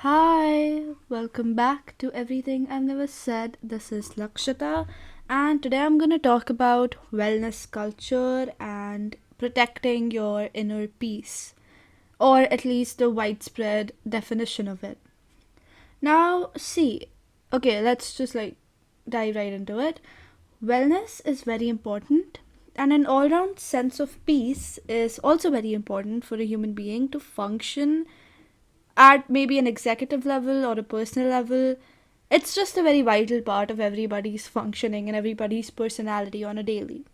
Hi, welcome back to Everything I've Never Said. This is Lakshita, and today I'm going to talk about wellness culture and protecting your inner peace, or at least the widespread definition of it. Now, see, okay, let's just dive right into it. Wellness is very important, and an all round sense of peace is also very important for a human being to function at maybe an executive level or a personal level. It's just a very vital part of everybody's functioning and everybody's personality on a daily.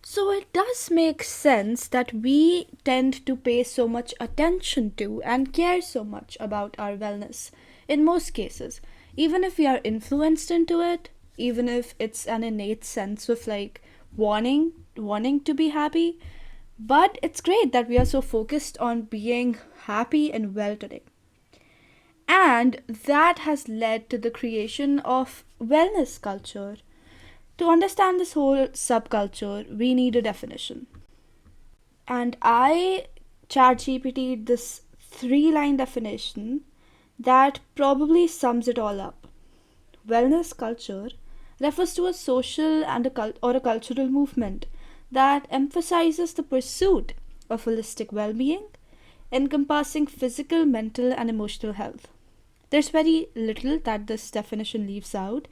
So it does make sense that we tend to pay so much attention to and care so much about our wellness in most cases, even if we are influenced into it, even if it's an innate sense of wanting to be happy. But it's great that we are so focused on being happy and well today. And that has led to the creation of wellness culture. To understand this whole subculture, we need a definition. And I chat GPT'd this three-line definition that probably sums it all up. Wellness culture refers to a social and a cultural movement that emphasizes the pursuit of holistic well-being, encompassing physical, mental, and emotional health. There's very little that this definition leaves out.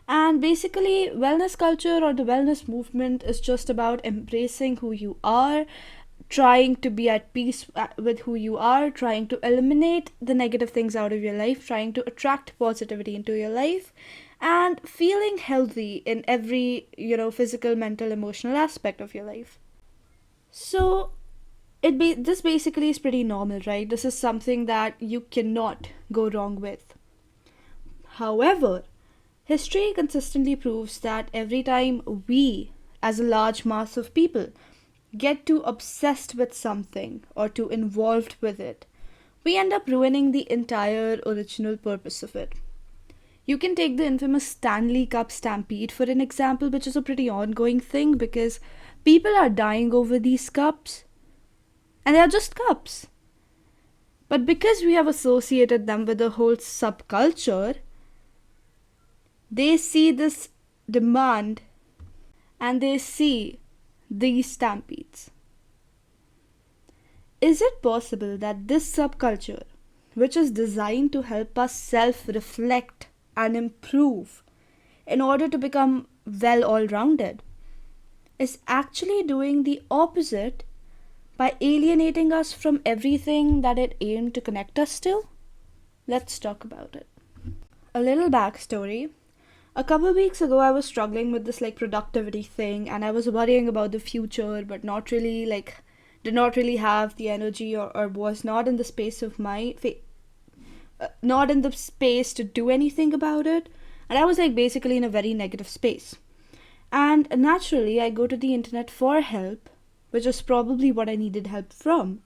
And basically, wellness culture or the wellness movement is just about embracing who you are, trying to be at peace with who you are, trying to eliminate the negative things out of your life, trying to attract positivity into your life, and feeling healthy in every, physical, mental, emotional aspect of your life. So, this basically is pretty normal, right? This is something that you cannot go wrong with. However, history consistently proves that every time we, as a large mass of people, get too obsessed with something or too involved with it, we end up ruining the entire original purpose of it. You can take the infamous Stanley Cup stampede for an example, which is a pretty ongoing thing because people are dying over these cups, and they are just cups. But because we have associated them with a whole subculture, they see this demand and they see these stampedes. Is it possible that this subculture, which is designed to help us self reflect and improve in order to become well all rounded, is actually doing the opposite by alienating us from everything that it aimed to connect us to? Let's talk about it. A little backstory. A couple weeks ago, I was struggling with this productivity thing, and I was worrying about the future, but did not really have the energy, or was not in the space of not in the space to do anything about it. And I was basically in a very negative space. And naturally, I go to the internet for help, which is probably what I needed help from.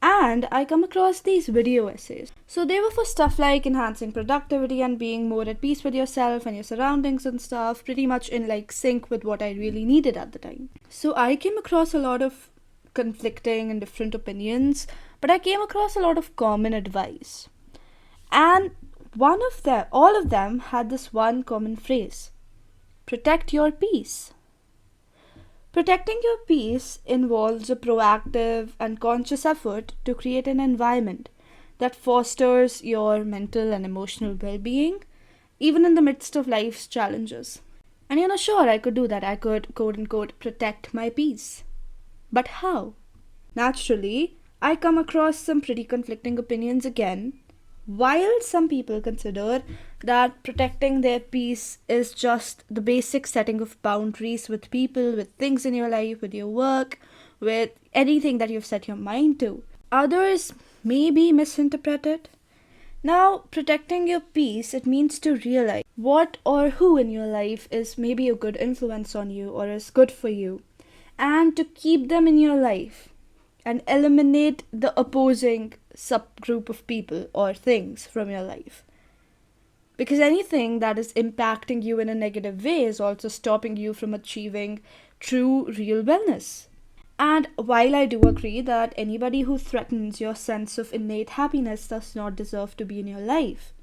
And I come across these video essays. So they were for stuff like enhancing productivity and being more at peace with yourself and your surroundings and stuff, pretty much in sync with what I really needed at the time. So I came across a lot of conflicting and different opinions, but I came across a lot of common advice. And all of them had this one common phrase: protect your peace. Protecting your peace involves a proactive and conscious effort to create an environment that fosters your mental and emotional well being, even in the midst of life's challenges. And sure, I could do that. I could, quote unquote, protect my peace. But how? Naturally, I come across some pretty conflicting opinions again. While some people consider that protecting their peace is just the basic setting of boundaries with people, with things in your life, with your work, with anything that you've set your mind to, others maybe misinterpret it. Now, protecting your peace, it means to realize what or who in your life is maybe a good influence on you or is good for you, and to keep them in your life and eliminate the opposing subgroup of people or things from your life. Because anything that is impacting you in a negative way is also stopping you from achieving true, real wellness. And while I do agree that anybody who threatens your sense of innate happiness does not deserve to be in your life,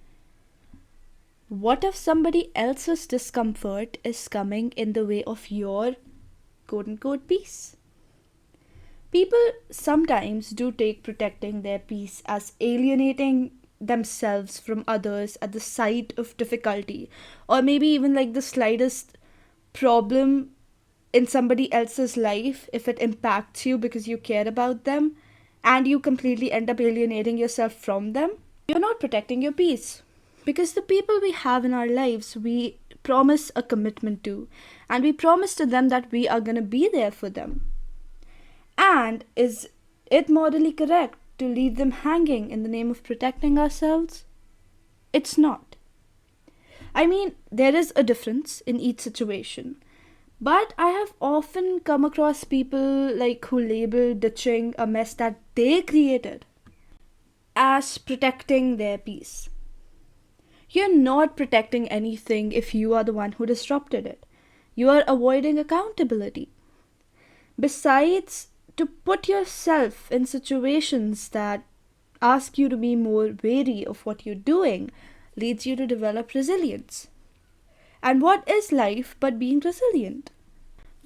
what if somebody else's discomfort is coming in the way of your quote unquote peace? People sometimes do take protecting their peace as alienating themselves from others at the sight of difficulty, or maybe even like the slightest problem in somebody else's life. If it impacts you because you care about them and you completely end up alienating yourself from them, you're not protecting your peace. Because the people we have in our lives, we promise a commitment to, and we promise to them that we are going to be there for them. And is it morally correct to leave them hanging in the name of protecting ourselves? It's not. I mean, there is a difference in each situation. But I have often come across people like who label ditching a mess that they created as protecting their peace. You're not protecting anything if you are the one who disrupted it. You are avoiding accountability. Besides, to put yourself in situations that ask you to be more wary of what you're doing leads you to develop resilience. And what is life but being resilient?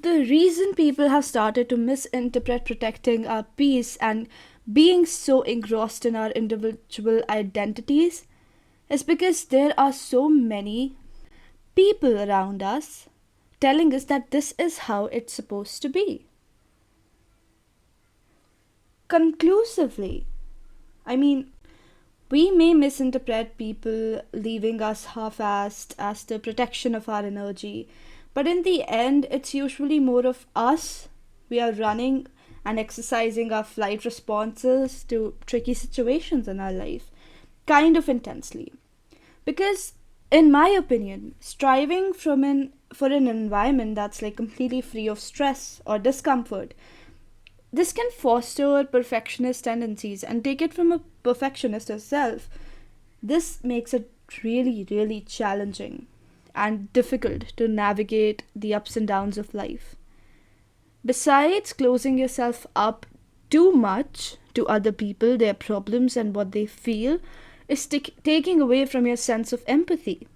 The reason people have started to misinterpret protecting our peace and being so engrossed in our individual identities is because there are so many people around us telling us that this is how it's supposed to be. Conclusively, I mean, we may misinterpret people leaving us half-assed as the protection of our energy, but in the end, it's usually more of us. We are running and exercising our flight responses to tricky situations in our life, kind of intensely. Because, in my opinion, striving for an environment that's like completely free of stress or discomfort, this can foster perfectionist tendencies, and take it from a perfectionist herself. This makes it really, really challenging and difficult to navigate the ups and downs of life. Besides closing yourself up too much to other people, their problems, and what they feel, is taking away from your sense of empathy.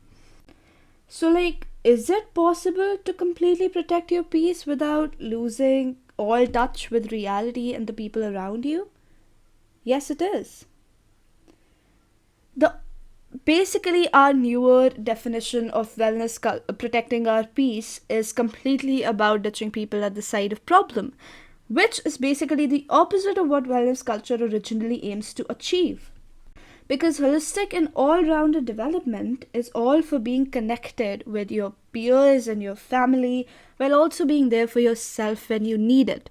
So, like, is it possible to completely protect your peace without losing all touch with reality and the people around you? Yes, it is. The Basically, our newer definition of protecting our peace is completely about ditching people at the side of problem, which is basically the opposite of what wellness culture originally aims to achieve. Because holistic and all rounded development is all for being connected with your peers and your family while also being there for yourself when you need it.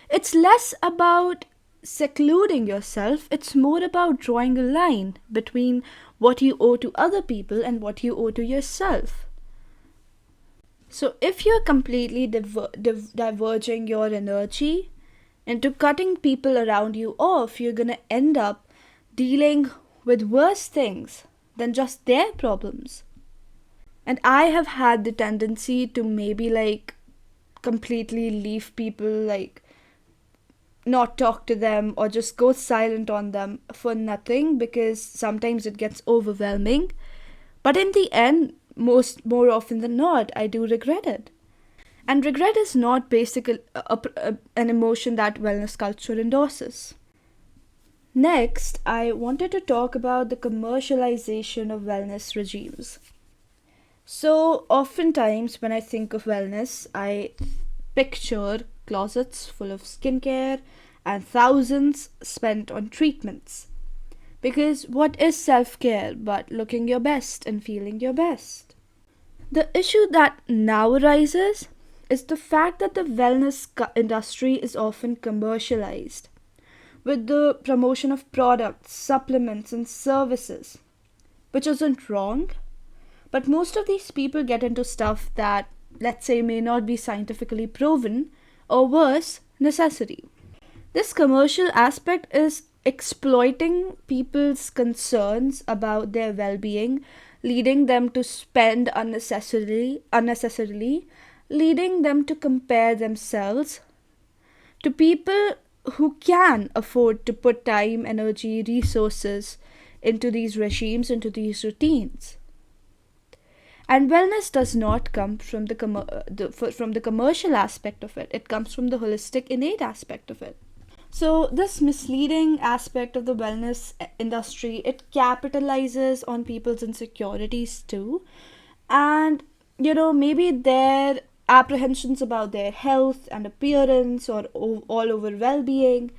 It's less about secluding yourself, it's more about drawing a line between what you owe to other people and what you owe to yourself. So, if you're completely diverging your energy into cutting people around you off, you're gonna end up dealing with worse things than just their problems. And I have had the tendency to maybe like completely leave people, like not talk to them or just go silent on them for nothing, because sometimes it gets overwhelming. But in the end, more often than not, I do regret it. And regret is not basically an emotion that wellness culture endorses. Next, I wanted to talk about the commercialization of wellness regimes. So, oftentimes when I think of wellness, I picture closets full of skincare and thousands spent on treatments. Because what is self care but looking your best and feeling your best? The issue that now arises is the fact that the industry is often commercialized with the promotion of products, supplements, and services, which isn't wrong, but most of these people get into stuff that, let's say, may not be scientifically proven, or worse, necessity. This commercial aspect is exploiting people's concerns about their well-being, leading them to spend unnecessarily, leading them to compare themselves to people who can afford to put time, energy, resources into these regimes, into these routines. And wellness does not come from from the commercial aspect of it. It comes from the holistic, innate aspect of it. So this misleading aspect of the wellness industry, it capitalizes on people's insecurities too. And maybe their apprehensions about their health and appearance or all over well-being,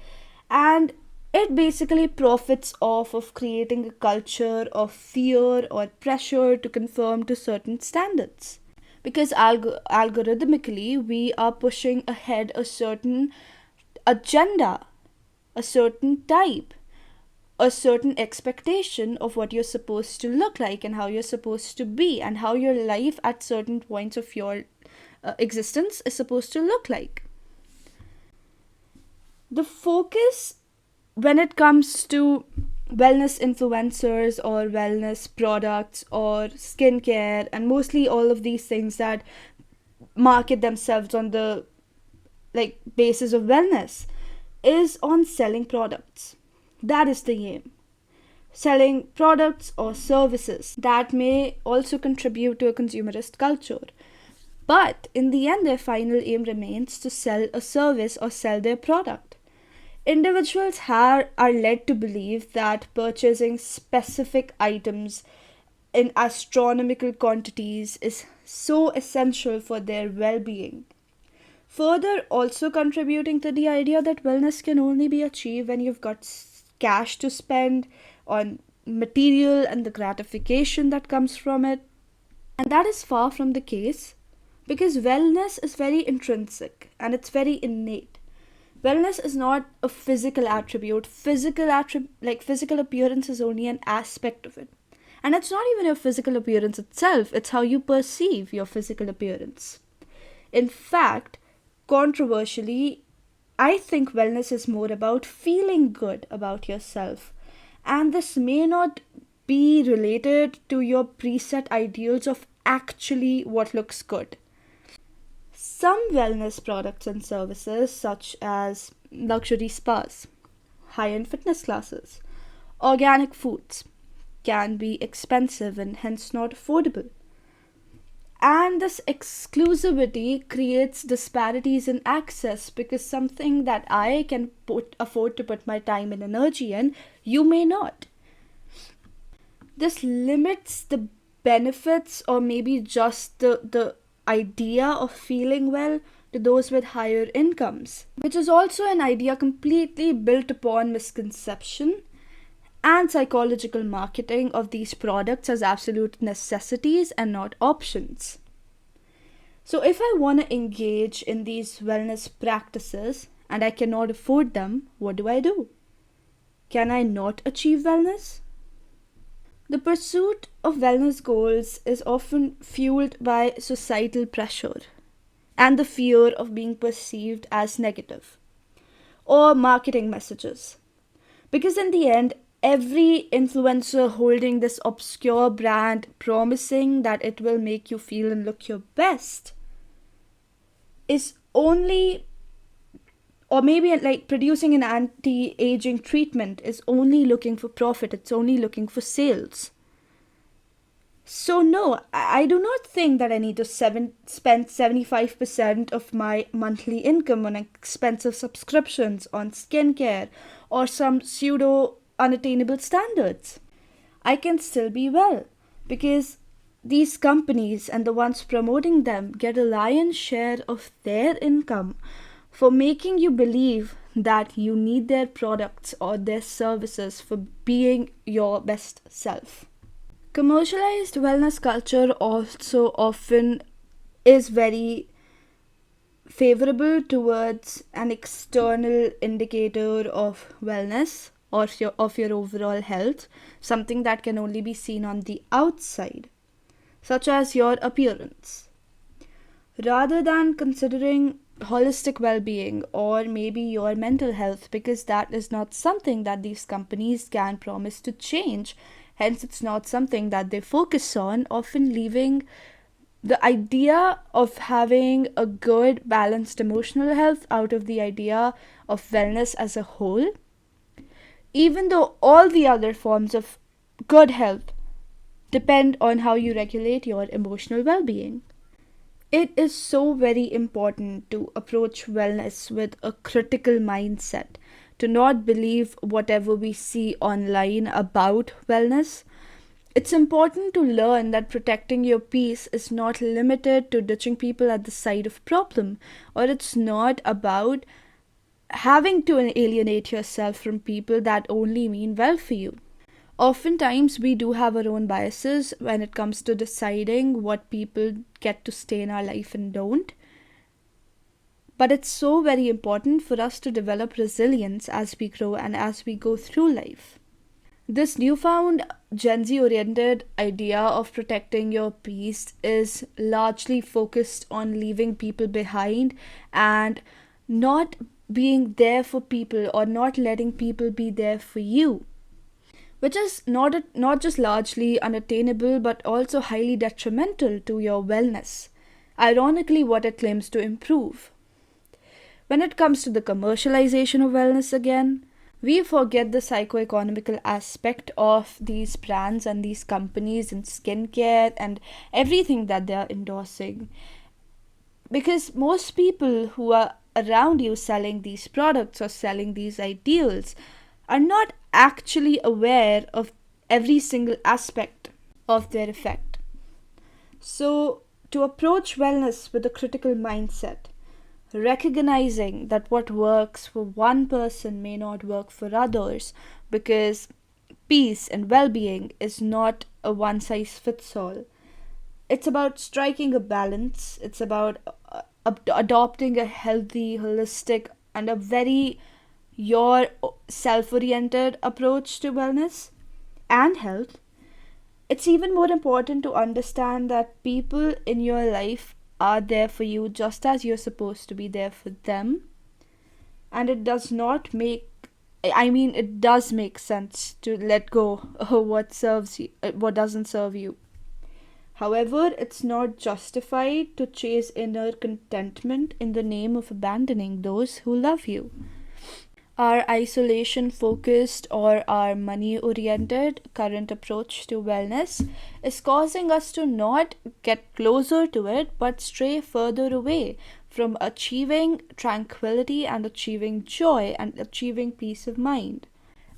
and it basically profits off of creating a culture of fear or pressure to conform to certain standards, because algorithmically we are pushing ahead a certain agenda, a certain type, a certain expectation of what you're supposed to look like and how you're supposed to be and how your life at certain points of your existence is supposed to look like. The focus when it comes to wellness influencers or wellness products or skincare and mostly all of these things that market themselves on the basis of wellness is on selling products. That is the aim. Selling products or services that may also contribute to a consumerist culture. But in the end, their final aim remains to sell a service or sell their product. Individuals are led to believe that purchasing specific items in astronomical quantities is so essential for their well being. Further, also contributing to the idea that wellness can only be achieved when you've got cash to spend on material and the gratification that comes from it. And that is far from the case because wellness is very intrinsic and it's very innate. Wellness is not a physical attribute. Physical appearance is only an aspect of it. And it's not even your physical appearance itself, it's how you perceive your physical appearance. In fact, controversially, I think wellness is more about feeling good about yourself. And this may not be related to your preset ideals of actually what looks good. Some wellness products and services, such as luxury spas, high end fitness classes, organic foods, can be expensive and hence not affordable. And this exclusivity creates disparities in access because something that I can afford to put my time and energy in, you may not. This limits the benefits or maybe just the idea of feeling well to those with higher incomes, which is also an idea completely built upon misconception and psychological marketing of these products as absolute necessities and not options. So, if I want to engage in these wellness practices and I cannot afford them, what do I do? Can I not achieve wellness? The pursuit of wellness goals is often fueled by societal pressure and the fear of being perceived as negative or marketing messages. Because in the end, every influencer holding this obscure brand promising that it will make you feel and look your best is only, or maybe like producing an anti-aging treatment is only looking for profit, it's only looking for sales. So no, I do not think that I need to spend 75% of my monthly income on expensive subscriptions on skincare or some pseudo unattainable standards. I can still be well because these companies and the ones promoting them get a lion's share of their income for making you believe that you need their products or their services for being your best self. Commercialized wellness culture also often is very favorable towards an external indicator of wellness or of your overall health, something that can only be seen on the outside, such as your appearance, rather than considering holistic well-being or maybe your mental health, because that is not something that these companies can promise to change. Hence, it's not something that they focus on, often leaving the idea of having a good, balanced emotional health out of the idea of wellness as a whole, even though all the other forms of good health depend on how you regulate your emotional well being. It is so very important to approach wellness with a critical mindset, to not believe whatever we see online about wellness. It's important to learn that protecting your peace is not limited to ditching people at the side of problem, or it's not about having to alienate yourself from people that only mean well for you. Oftentimes, we do have our own biases when it comes to deciding what people get to stay in our life and don't. But it's so very important for us to develop resilience as we grow and as we go through life. This newfound Gen Z oriented idea of protecting your peace is largely focused on leaving people behind and not being there for people or not letting people be there for you, which is not just largely unattainable but also highly detrimental to your wellness. Ironically, what it claims to improve. When it comes to the commercialization of wellness again, we forget the psychoeconomical aspect of these brands and these companies in skincare and everything that they are endorsing. Because most people who are around you selling these products or selling these ideals are not actually aware of every single aspect of their effect. So, to approach wellness with a critical mindset, recognizing that what works for one person may not work for others, because peace and well being is not a one size fits all. It's about striking a balance, it's about adopting a healthy, holistic, and a very your self oriented approach to wellness and health. It's even more important to understand that people in your life are there for you just as you're supposed to be there for them. And it does not make, I mean, it does make sense to let go of what serves you, what doesn't serve you. However, it's not justified to chase inner contentment in the name of abandoning those who love you. Our isolation focused or our money oriented current approach to wellness is causing us to not get closer to it but stray further away from achieving tranquility and achieving joy and achieving peace of mind.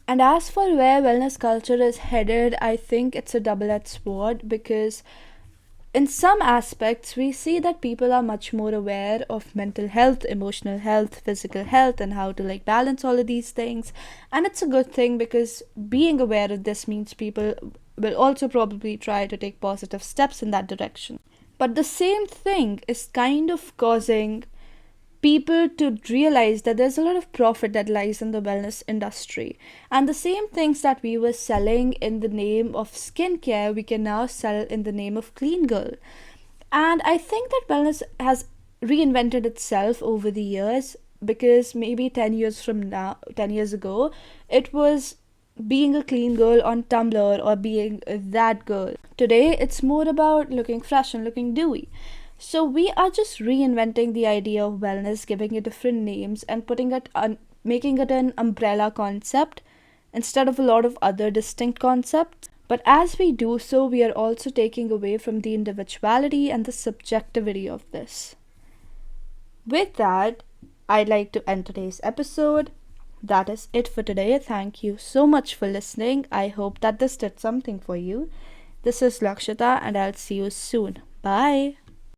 And as for where wellness culture is headed, I think it's a double edged sword because in some aspects, we see that people are much more aware of mental health, emotional health, physical health, and how to balance all of these things. And it's a good thing because being aware of this means people will also probably try to take positive steps in that direction. But the same thing is kind of causing people to realize that there's a lot of profit that lies in the wellness industry. And the same things that we were selling in the name of skincare, we can now sell in the name of clean girl. And I think that wellness has reinvented itself over the years because maybe 10 years ago, it was being a clean girl on Tumblr or being that girl. Today, it's more about looking fresh and looking dewy. So we are just reinventing the idea of wellness, giving it different names and making it an umbrella concept instead of a lot of other distinct concepts. But as we do so, we are also taking away from the individuality and the subjectivity of this. With that, I'd like to end today's episode. That is it for today. Thank you so much for listening. I hope that this did something for you. This is Lakshita and I'll see you soon. Bye.